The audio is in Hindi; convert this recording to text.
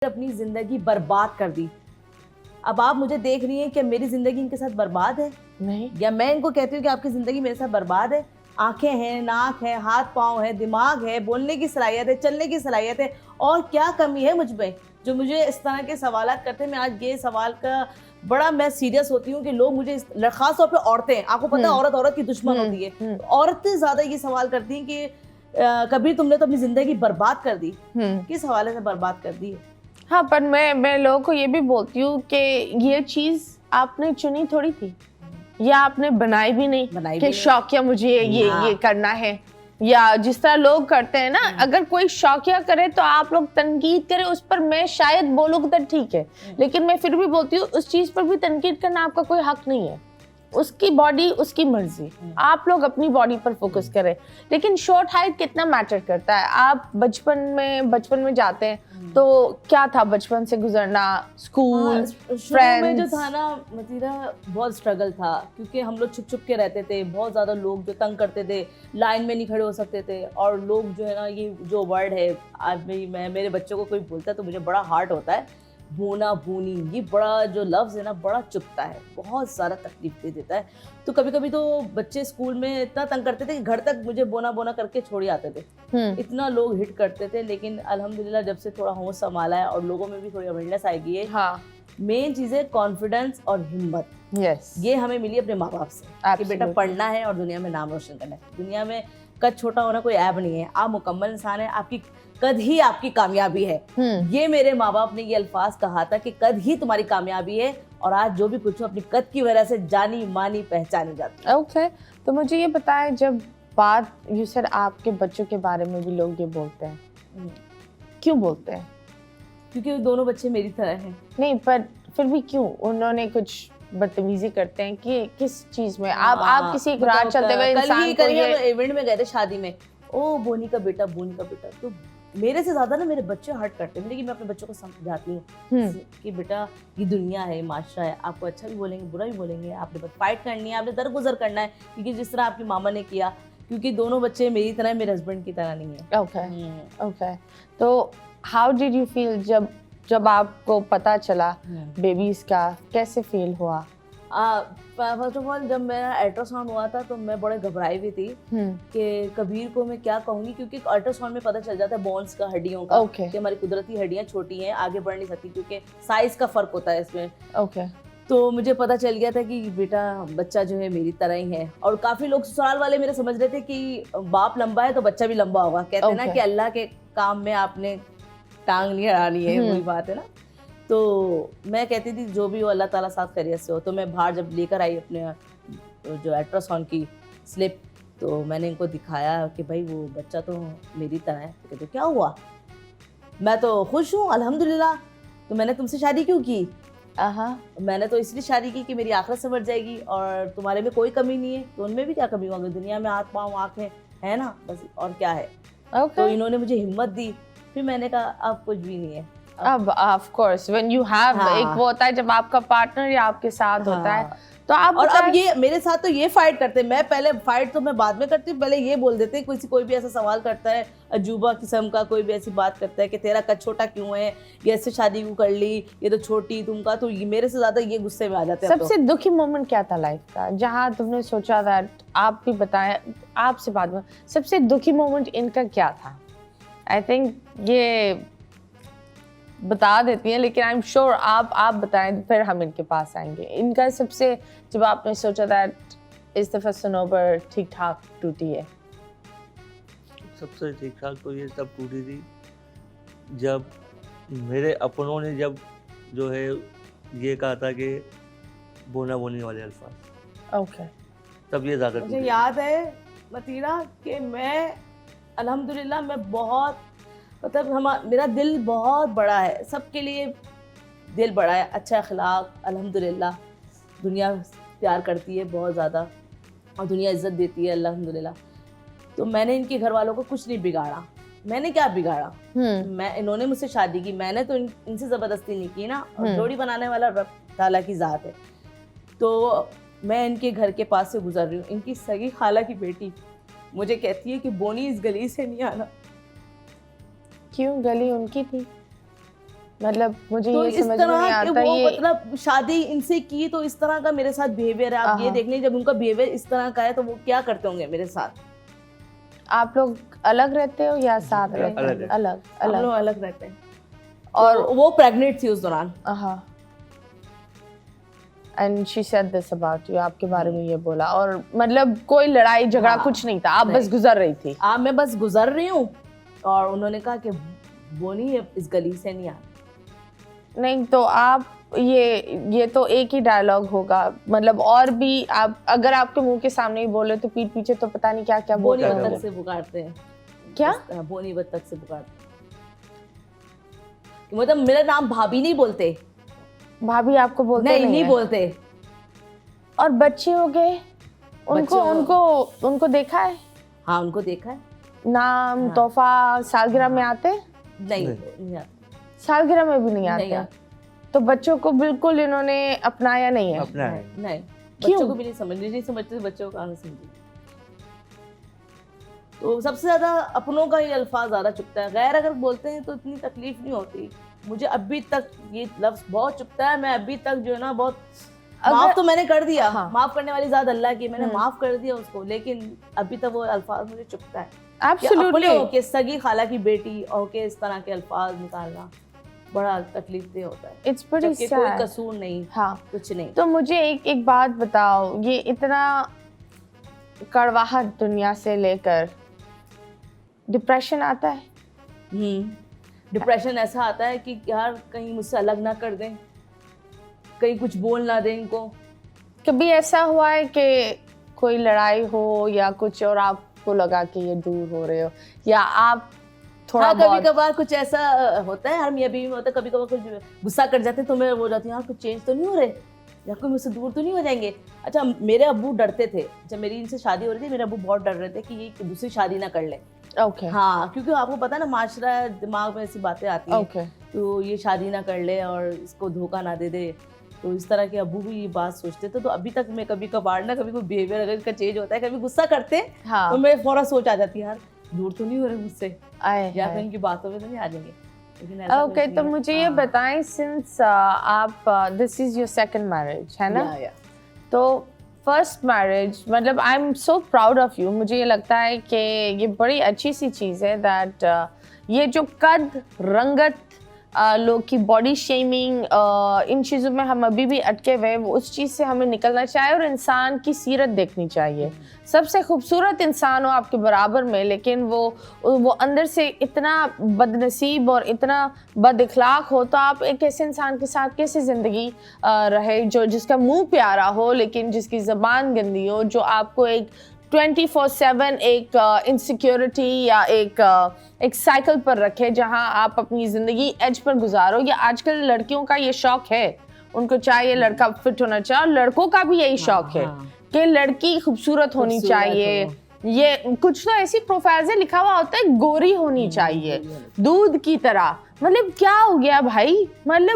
अपनी जिंदगी बर्बाद कर दी। अब आप मुझे देख रही हैं कि मेरी जिंदगी इनके साथ बर्बाद है नहीं, या मैं इनको कहती हूँ कि आपकी जिंदगी मेरे साथ बर्बाद है। आंखें हैं, नाक है, हाथ पाँव है, दिमाग है, बोलने की सलाहियत है, चलने की सलाहियत है, और क्या कमी है मुझ में जो मुझे इस तरह के सवालात करते हैं। मैं आज ये सवाल का बड़ा मैं सीरियस होती हूँ कि लोग मुझे खास तौर पे औरतें, आपको पता है औरत औरत की दुश्मन होती है, तो औरतें ज्यादा ये सवाल करती हैं कि कभी तुमने तो अपनी जिंदगी बर्बाद कर दी। किस हवाले से बर्बाद कर दी है? हाँ, पर मैं लोगों को ये भी बोलती हूँ कि ये चीज आपने चुनी थोड़ी थी, या आपने बनाई भी नहीं बनाई कि भी शौकिया मुझे ये करना है, या जिस तरह लोग करते हैं ना। अगर कोई शौकिया करे तो आप लोग तनकीद करें उस पर, मैं शायद बोलूँ तो ठीक है, लेकिन मैं फिर भी बोलती हूँ उस चीज पर भी तनकीद करना आपका कोई हक नहीं है। उसकी बॉडी, उसकी मर्जी, आप लोग अपनी बॉडी पर फोकस करें। लेकिन शॉर्ट हाइट कितना मैटर करता है। आप बचपन में जाते हैं तो क्या था बचपन से गुजरना, स्कूल, फ्रेंड्स में जो था ना मतीरा, बहुत स्ट्रगल था, क्योंकि हम लोग छुप छुप के रहते थे। बहुत ज़्यादा लोग जो तंग करते थे, लाइन में नहीं खड़े हो सकते थे। और लोग जो है ना, ये जो वर्ड है आज मैं मेरे बच्चों को कोई बोलता है तो मुझे बड़ा हार्ट होता है, बोना बोनी, ये बड़ा जो लफ्ज़ है ना बड़ा चुभता है, बहुत सारा तकलीफ दे देता है। तो कभी कभी तो बच्चे स्कूल में इतना तंग करते थे कि घर तक मुझे बोना बोना करके छोड़ आते थे। इतना लोग हिट करते थे। लेकिन अल्हम्दुलिल्लाह जब से थोड़ा होश संभाला है और लोगों में भी थोड़ी अवेयरनेस आएगी है। हाँ, मेन चीज़ है कॉन्फिडेंस और हिम्मत। यस, ये हमें मिली अपने माँ बाप से कि बेटा पढ़ना है और दुनिया में नाम रोशन करना है। दुनिया में कद छोटा होना कोई ऐब नहीं है, आप मुकम्मल इंसान है, आपकी कद ही आपकी कामयाबी है। ये मेरे माँ बाप ने ये अल्फाज कहा था कि कद ही तुम्हारी कामयाबी है, और आज जो भी कुछ हो अपनी कद की वजह से जानी मानी पहचानी जाती है। ओके, तो मुझे ये बताएं, जब बात यू सर आपके बच्चों के बारे में भी लोग ये बोलते हैं, क्यों बोलते हैं? क्योंकि दोनों बच्चे मेरी तरह हैं। नहीं, पर फिर भी क्यों उन्होंने कुछ बदतमीजी करते हैं कि किस चीज में? आप किसी एक रात चलते हुए इंसान को ये इवेंट में गए थे, शादी में, ओ बोनी का बेटा, बोनी का बेटा, तो मेरे से ज्यादा ना मेरे बच्चे हर्ट करते हैं। लेकिन मैं अपने बच्चों को समझाती हूँ कि बेटा ये दुनिया है, माशरा है, आपको अच्छा भी बोलेंगे बुरा भी बोलेंगे, आपने बस फाइट करनी है, आपने दरगुजर करना है, क्योंकि जिस तरह आपकी मामा ने किया, क्योंकि दोनों बच्चे मेरी तरह, मेरे हस्बैंड की तरह नहीं है। ओके ओके, तो हाउ डिड यू फील जब आपको पता चला बेबीज का? कैसे फील हुआ? फर्स्ट ऑफ ऑल जब मेरा अल्ट्रासाउंड हुआ था तो मैं बड़े घबराई हुई थी कि कबीर को मैं क्या कहूँगी, क्योंकि अल्ट्रासाउंड में पता चल जाता है बोन्स का, हड्डियों का, कि हमारी कुदरती हड्डियाँ छोटी हैं, आगे बढ़ नहीं सकती, क्योंकि साइज का फर्क होता है इसमें। तो मुझे पता चल गया था कि बेटा बच्चा जो है मेरी तरह ही है। और काफी लोग ससुराल वाले मेरे समझ रहे थे कि बाप लंबा है तो बच्चा भी लंबा होगा। कहते हैं ना कि अल्लाह के काम में आपने टांग नहीं अड़ानी है, वही बात है ना। तो मैं कहती थी जो भी हो अल्लाह ताला साथ खैरियत से हो। तो मैं बाहर जब लेकर आई अपने जो अल्ट्रासाउंड की स्लिप, तो मैंने इनको दिखाया कि भाई वो बच्चा तो मेरी तरह है। तो कहते क्या हुआ? मैं तो खुश हूँ अल्हम्दुलिल्लाह। तो मैंने तुमसे शादी क्यों की? मैंने तो इसलिए शादी की कि मेरी आखिरत संवर जाएगी और तुम्हारे में कोई कमी नहीं है, तो उनमें भी क्या कमी होगी? दुनिया में हाथ पाँव आँखें है ना, बस, और क्या है। तो इन्होंने मुझे हिम्मत दी। फिर मैंने कहा अब कुछ भी नहीं है। अब of course when you have एक वो होता है जब आपका पार्टनर या आपके साथ होता है, तो आप और अब ये मेरे साथ तो ये फाइट करते हैं। मैं पहले फाइट तो मैं बाद में करती हूँ, पहले ये बोल देते हैं कोई भी ऐसा सवाल करता है अजूबा किस्म का, कोई भी ऐसी बात करता है कि तेरा कद छोटा क्यों है, ये ऐसे शादी क्यों कर ली, ये तो छोटी तुम का, तो ये मेरे से ज्यादा ये गुस्से में आ जाते हैं। सबसे दुखी मोमेंट क्या था लाइफ का जहाँ तुमने सोचा था? आप भी बताएं, आपसे बाद में सबसे दुखी मोमेंट इनका क्या था? आई थिंक ये बता देती हैं, लेकिन आई एम श्योर आप बताएं, फिर हम इनके पास आएंगे। इनका सबसे, जब आपने सोचा था इस दफा सनोबर ठीक ठाक टूटी है? सबसे ठीक ठाक तो ये तब टूटी थी जब मेरे अपनों ने जब जो है ये कहा था कि बोना बोनी वाले अल्फाज, ओके, तब ये ज़्यादा मुझे याद है मतीरा कि मैं अल्हम्दुलिल्लाह मैं बहुत, मतलब मेरा दिल बहुत बड़ा है, सबके लिए दिल बड़ा है, अच्छा अखलाक, अल्हम्दुलिल्लाह दुनिया प्यार करती है बहुत ज़्यादा और दुनिया इज़्ज़त देती है अल्हम्दुलिल्लाह। तो मैंने इनके घर वालों को कुछ नहीं बिगाड़ा। मैंने क्या बिगाड़ा? इन्होंने मुझसे शादी की, मैंने तो इनसे ज़बरदस्ती नहीं की ना। और जोड़ी बनाने वाला रब ताला की ज़ात है। तो मैं इनके घर के पास से गुजर रही हूँ, इनकी सगी खाला की बेटी मुझे कहती है कि बोनी इस गली से नहीं आना। क्यों? गली उनकी थी? मतलब मुझे तो ये इस समझ में तरह नहीं के आता वो ये मतलब शादी इनसे की तो इस तरह का मेरे साथ बिहेवियर है। आप ये हाँ। देख लें, जब उनका बिहेवियर इस तरह का है तो वो क्या करते होंगे मेरे साथ। आप लोग अलग रहते हो या साथ अलग रहते हो? रहते हैं। अलग हम अलग लोग अलग रहते हैं। और तो वो प्रेग्नेंट थी उस दौरान। हाँ and she said this about you, आपके बारे में ये बोला, और मतलब कोई लड़ाई झगड़ा हाँ, कुछ नहीं था, आप बस नहीं। गुजर रही थी। मैं बस गुजर रही हूँ और उन्होंने कहा कि बोनी इस गली से नहीं आती। नहीं तो आप ये तो एक ही डायलॉग होगा, मतलब और भी आप अगर आपके मुंह के सामने ही बोले तो पीठ पीछे तो पता नहीं क्या क्या बोनी बोलते बत्तख होंगे। से पुकारते हैं। क्या? बोनी बत्तख से पुकारते हैं। मतलब मेरा नाम भाभी नहीं बोलते, भाभी आपको बोलते नहीं है? बोलते। और बच्चे हो गए, उनको देखा है? हाँ उनको देखा है। नाम हाँ। तोहफा सालगिरह में आते? नहीं आते। सालगिरह में भी नहीं नहीं आते? तो बच्चों को बिल्कुल इन्होंने अपनाया नहीं है? अपना है। नहीं, क्यों? बच्चों को भी नहीं समझते तो बच्चों को कहाँ से समझे। तो सबसे ज्यादा अपनों का ही अल्फाज ज्यादा चुभता है। गैर अगर बोलते हैं तो इतनी तकलीफ नहीं होती। मुझे अभी तक ये लफ्ज बहुत चुभता है। मैं अभी तक जो है ना बहुत माफ तो मैंने कर दिया। हाँ। माफ करने वाली ज़ात अल्लाह की, मैंने माफ कर दिया उसको, लेकिन अभी तक वो अल्फाज मुझे चुभता है। Absolutely. अपने होके सगी खाला की बेटी होके इस तरह के अल्फाज निकालना बड़ा तकलीफदेह होता है। It's pretty जबकि कोई sad. कसूर नहीं, हाँ, कुछ नहीं। तो मुझे एक बात बताओ, ये इतना कड़वाहट दुनिया से लेकर डिप्रेशन आता है? डिप्रेशन ऐसा आता है कि यार कहीं मुझसे अलग ना कर दें, कहीं कुछ बोल ना दें इनको। कभी ऐसा हुआ है कि कोई लड़ाई हो या कुछ और आपको लगा कि ये दूर हो रहे हो, या आप थोड़ा हाँ, बहुत? कभी कभार कुछ ऐसा होता है, हर मियाँ बीवी में होता है। कभी कभार कुछ गुस्सा कर जाते हैं तो मैं वो जाती हूँ, यार कुछ चेंज तो नहीं हो रहे, या कोई मुझसे दूर तो नहीं हो जाएंगे। अच्छा, मेरे अब्बू डरते थे जब मेरी इनसे शादी हो रही थी। मेरे अब्बू बहुत डर रहे थे कि ये दूसरी शादी ना कर ले। ओके हाँ, क्योंकि आपको पता है ना, माशरा दिमाग में ऐसी बातें आती हैं। ओके तो ये शादी ना कर ले और इसको धोखा ना दे दे, तो इस तरह के अब्बू भी ये बात सोचते थे। तो अभी तक मैं कभी कभार ना, कभी कोई बिहेवियर अगर इनका चेंज होता है, कभी गुस्सा करते हैं, हाँ तो मैं फौरन सोच आ जाती है, यार दूर तो नहीं हो रहे मुझसे, आए या हैं। कहीं की बातों में तो नहीं आ जाएंगे। लेकिन ऐसा ओके, कुछ तो नहीं है। मुझे ये हाँ। बताएं, सिंस आप this is your second marriage है ना? या। तो फर्स्ट मैरिज, मतलब I am so proud of you. मुझे ये लगता है कि ये बड़ी अच्छी सी चीज़ है दैट ये जो कद रंगत लोग की बॉडी शेमिंग, इन चीज़ों में हम अभी भी अटके हुए, उस चीज़ से हमें निकलना चाहिए और इंसान की सीरत देखनी चाहिए। सबसे खूबसूरत इंसान हो आपके बराबर में, लेकिन वो अंदर से इतना बदनसीब और इतना बदइखलाक हो, तो आप एक ऐसे इंसान के साथ कैसे ज़िंदगी रहे जो जिसका मुंह प्यारा हो लेकिन जिसकी ज़बान गंदी हो, जो आपको एक 24/7 एक इनसिक्योरिटी या एक साइकिल पर रखे जहां आप अपनी ज़िंदगी एज पर गुजारो। या आजकल लड़कियों का ये शौक है, उनको चाहिए लड़का फिट होना चाहिए, और लड़कों का भी यही शौक है कि लड़की खूबसूरत होनी चाहिए। ये कुछ तो ऐसी प्रोफाइल से लिखा हुआ होता है, गोरी होनी चाहिए दूध की तरह। मतलब क्या हो गया भाई, मतलब